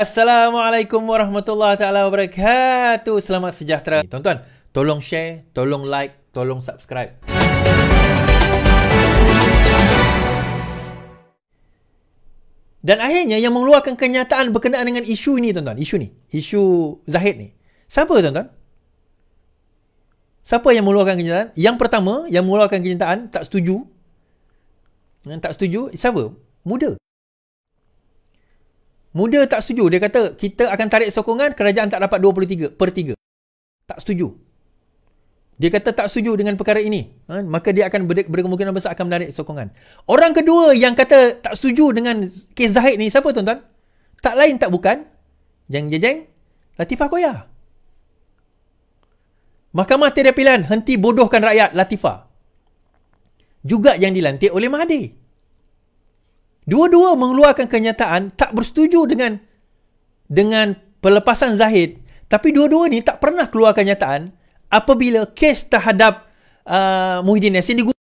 Assalamualaikum warahmatullahi taala wabarakatuh. Selamat sejahtera. Tuan-tuan, tolong share, tolong like, tolong subscribe. Dan akhirnya yang mengeluarkan kenyataan berkenaan dengan isu ini, tuan-tuan. Isu Zahid ni. Siapa, tuan-tuan? Siapa yang mengeluarkan kenyataan? Yang pertama, yang mengeluarkan kenyataan tak setuju. Tak setuju, siapa? Muda tak setuju. Dia kata, kita akan tarik sokongan, kerajaan tak dapat 23/3. Tak setuju. Dia kata tak setuju dengan perkara ini. Maka dia akan berkemungkinan besar akan menarik sokongan. Orang kedua yang kata tak setuju dengan kes Zahid ni, siapa, tuan-tuan? Tak lain tak bukan. Jeng, Latifah Koya. Mahkamah Tiada Pilihan henti bodohkan rakyat, Latifah. Juga yang dilantik oleh Mahathir. Dua-dua mengeluarkan kenyataan tak bersetuju dengan pelepasan Zahid, tapi dua-dua ni tak pernah keluar kenyataan apabila kes terhadap Muhyiddin Yassin digunakan.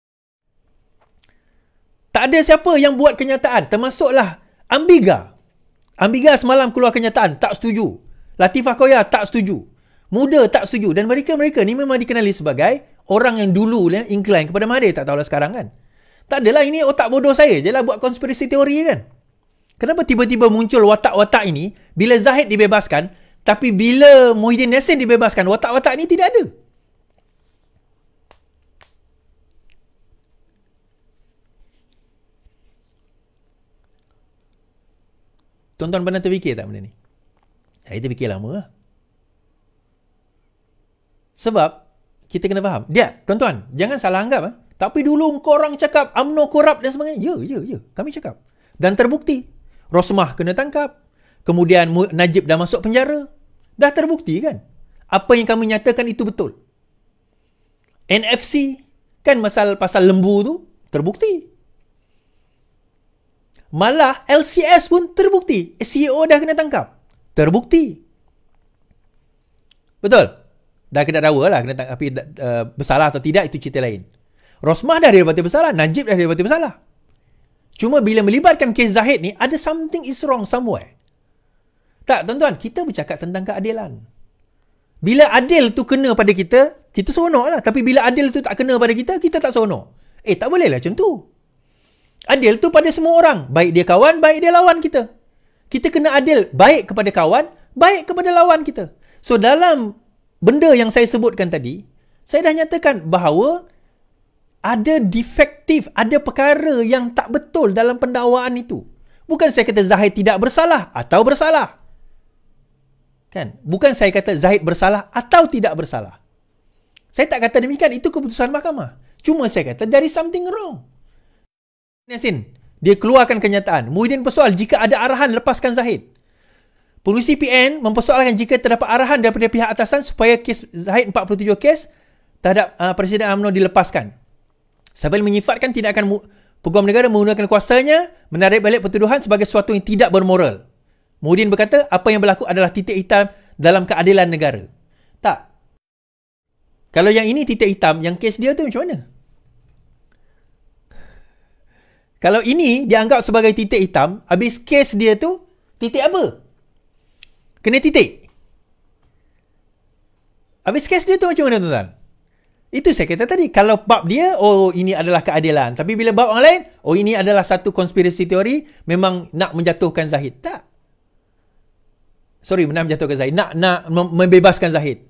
Tak ada siapa yang buat kenyataan, termasuklah Ambiga. Ambiga semalam keluar kenyataan tak setuju. Latifah Koya tak setuju. Muda tak setuju. Dan mereka ni memang dikenali sebagai orang yang dulu incline kepada Mahathir. Tak tahulah sekarang kan. Tak adalah, ini otak bodoh saya je lah buat konspirasi teori kan. Kenapa tiba-tiba muncul watak-watak ini bila Zahid dibebaskan, tapi bila Muhyiddin Yassin dibebaskan, watak-watak ini tidak ada. Tuan-tuan pernah terfikir tak benda ni? Saya terfikir lama lah. Sebab kita kena faham. Tuan-tuan, jangan salah anggap. Tapi dulu korang cakap UMNO korup dan sebagainya. Ya. Kami cakap. Dan terbukti. Rosmah kena tangkap. Kemudian Najib dah masuk penjara. Dah terbukti kan? Apa yang kami nyatakan itu betul. NFC kan pasal lembu tu terbukti. Malah LCS pun terbukti. CEO dah kena tangkap. Terbukti. Betul? Dah kena dakwa lah. Tapi bersalah atau tidak itu cerita lain. Rosmah dah didapati bersalah. Najib dah didapati bersalah. Cuma bila melibatkan kes Zahid ni, ada something is wrong somewhere. Tak, tuan-tuan, kita bercakap tentang keadilan. Bila adil tu kena pada kita, kita seronok lah. Tapi bila adil tu tak kena pada kita, kita tak seronok. Tak boleh lah macam tu. Adil tu pada semua orang. Baik dia kawan, baik dia lawan kita. Kita kena adil. Baik kepada kawan, baik kepada lawan kita. So, dalam benda yang saya sebutkan tadi, saya dah nyatakan bahawa ada defektif, ada perkara yang tak betul dalam pendakwaan itu. Bukan saya kata Zahid tidak bersalah atau bersalah. Kan? Bukan saya kata Zahid bersalah atau tidak bersalah. Saya tak kata demikian, itu keputusan mahkamah. Cuma saya kata there is something wrong. Yassin, dia keluarkan kenyataan. Muhyiddin persoal jika ada arahan lepaskan Zahid. Polisi PN mempersoalkan jika terdapat arahan daripada pihak atasan supaya kes Zahid 47 kes terhadap Presiden UMNO dilepaskan. Sambil menyifatkan tidak akan Peguam Negara menggunakan kuasanya menarik balik pertuduhan sebagai sesuatu yang tidak bermoral. Muhyiddin berkata apa yang berlaku adalah titik hitam dalam keadilan negara. Tak. Kalau yang ini titik hitam, yang kes dia tu macam mana? Kalau ini dianggap sebagai titik hitam, habis kes dia tu titik apa? Kena titik. Habis kes dia tu macam mana, tuan-tuan? Itu saya kata tadi. Kalau bab dia, ini adalah keadilan. Tapi bila bab orang lain, ini adalah satu konspirasi teori, memang nak menjatuhkan Zahid. Tak. Nak menjatuhkan Zahid. Nak membebaskan Zahid.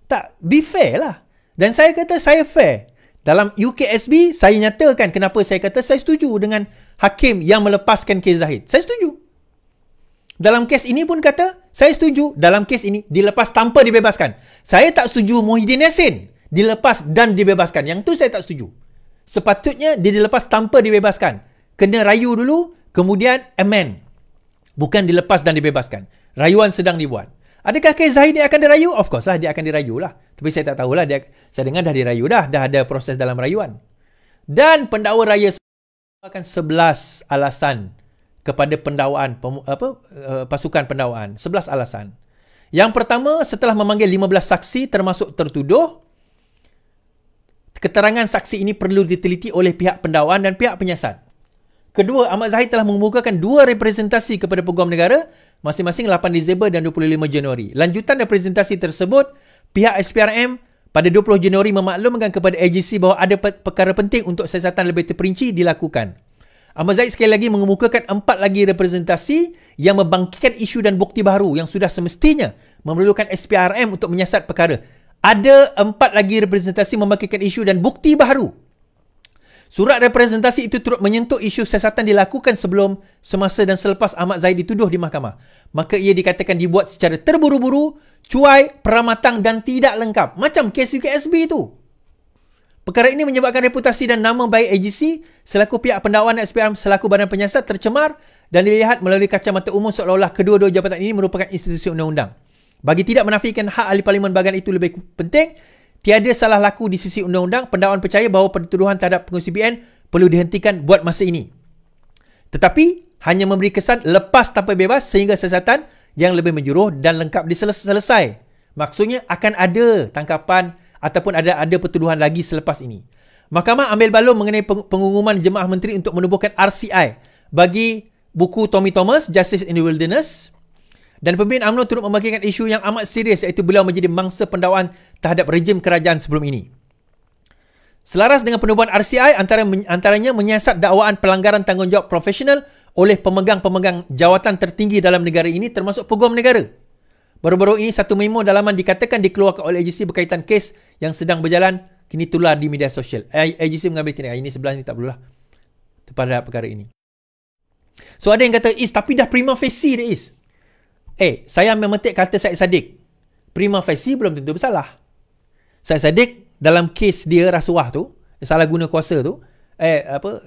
Tak. Be fair lah. Dan saya kata saya fair. Dalam UKSB, saya nyatakan kenapa saya kata saya setuju dengan hakim yang melepaskan kes Zahid. Saya setuju. Dalam kes ini pun kata, saya setuju dalam kes ini dilepas tanpa dibebaskan. Saya tak setuju Muhyiddin Yassin dilepas dan dibebaskan. Yang tu saya tak setuju. Sepatutnya dia dilepas tanpa dibebaskan. Kena rayu dulu, kemudian amend. Bukan dilepas dan dibebaskan. Rayuan sedang dibuat. Adakah kes Zahid ni akan dirayu? Of course lah, dia akan dirayu lah. Tapi saya tak tahulah, saya dengar dah dirayu dah. Dah ada proses dalam rayuan. Dan pendakwa raya akan 11 alasan kepada pendakwaan, pasukan pendakwaan. 11 alasan. Yang pertama, setelah memanggil 15 saksi termasuk tertuduh, keterangan saksi ini perlu diteliti oleh pihak pendakwaan dan pihak penyiasat. Kedua, Ahmad Zahid telah mengemukakan 2 representasi kepada Peguam Negara masing-masing 8 Disember dan 25 Januari. Lanjutan representasi tersebut, pihak SPRM pada 20 Januari memaklumkan kepada AGC bahawa ada perkara penting untuk siasatan lebih terperinci dilakukan. Ahmad Zahid sekali lagi mengemukakan 4 lagi representasi yang membangkitkan isu dan bukti baru yang sudah semestinya memerlukan SPRM untuk menyiasat perkara. Ada 4 lagi representasi membangkitkan isu dan bukti baru. Surat representasi itu turut menyentuh isu siasatan dilakukan sebelum, semasa dan selepas Ahmad Zahid dituduh di mahkamah. Maka ia dikatakan dibuat secara terburu-buru, cuai, peramatang dan tidak lengkap. Macam kes UKSB itu. Perkara ini menyebabkan reputasi dan nama baik AGC selaku pihak pendakwaan SPRM selaku badan penyiasat tercemar dan dilihat melalui kacamata umum seolah-olah kedua-dua jabatan ini merupakan institusi undang-undang. Bagi tidak menafikan hak ahli parlimen bahagian itu lebih penting, tiada salah laku di sisi undang-undang, pendakwaan percaya bahawa pertuduhan terhadap pengurusi BN perlu dihentikan buat masa ini. Tetapi, hanya memberi kesan lepas tanpa bebas sehingga siasatan yang lebih menjuruh dan lengkap selesai. Maksudnya akan ada tangkapan ataupun ada pertuduhan lagi selepas ini. Mahkamah ambil balon mengenai pengumuman jemaah menteri untuk menubuhkan RCI bagi buku Tommy Thomas, Justice in the Wilderness. Dan pemimpin UMNO turut membangkitkan isu yang amat serius iaitu beliau menjadi mangsa pendakwaan terhadap rejim kerajaan sebelum ini. Selaras dengan penubuhan RCI, antaranya menyiasat dakwaan pelanggaran tanggungjawab profesional oleh pemegang-pemegang jawatan tertinggi dalam negara ini termasuk peguam negara. Baru-baru ini satu memo dalaman dikatakan dikeluarkan oleh AGC berkaitan kes yang sedang berjalan kini tular di media sosial. AGC mengambil tindakan. Ini sebelah ni tak perlulah terhadap perkara ini. So ada yang kata, tapi dah prima facie dia saya memetik kata Syed Saddiq. Prima facie belum tentu bersalah. Syed Saddiq dalam kes dia rasuah tu, salah guna kuasa tu,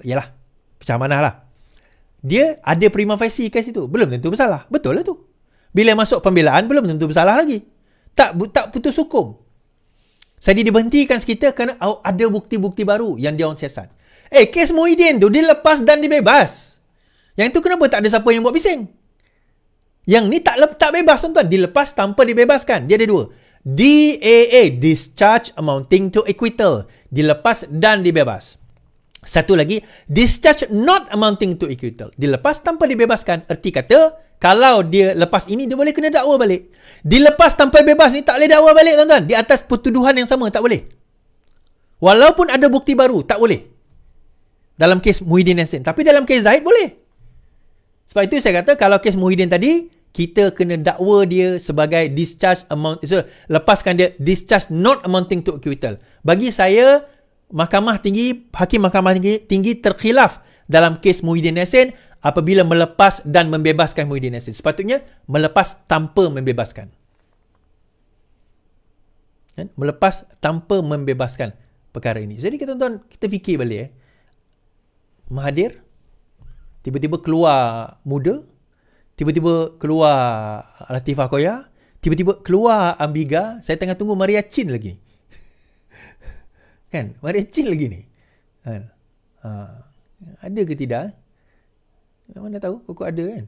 yalah, pecah manah lah. Dia ada prima facie kes itu. Belum tentu bersalah. Betul lah tu. Bila masuk pembelaan, belum tentu bersalah lagi. Tak putus hukum. Jadi diberhentikan sekitar kerana ada bukti-bukti baru yang dia orang siasat. Kes Muhyiddin tu dilepas dan dibebas. Yang tu kenapa tak ada siapa yang buat bising? Yang ni tak bebas tuan-tuan. Dilepas tanpa dibebaskan. Dia ada dua. DAA, discharge amounting to acquittal. Dilepas dan dibebas. Satu lagi, discharge not amounting to acquittal. Dilepas tanpa dibebaskan. Erti kata, kalau dia lepas ini, dia boleh kena dakwa balik. Dilepas tanpa bebas ni, tak boleh dakwa balik tuan-tuan. Di atas pertuduhan yang sama, tak boleh. Walaupun ada bukti baru, tak boleh. Dalam kes Muhyiddin Yassin. Tapi dalam kes Zahid, boleh. Sebab itu saya kata, kalau kes Muhyiddin tadi, kita kena dakwa dia sebagai discharge amount. So, lepaskan dia discharge not amounting to acquittal. Bagi saya, Hakim Mahkamah Tinggi terkhilaf dalam kes Muhyiddin Yassin apabila melepas dan membebaskan Muhyiddin Yassin. Sepatutnya melepas tanpa membebaskan. Melepas tanpa membebaskan perkara ini. Jadi tuan-tuan, kita fikir balik. Mahathir tiba-tiba keluar Muda, tiba-tiba keluar Latifah Koya, tiba-tiba keluar Ambiga. Saya tengah tunggu Maria Chin lagi. Kan? Maria Chin lagi ni. Ada ke tidak? Mana tahu? Kok ada kan?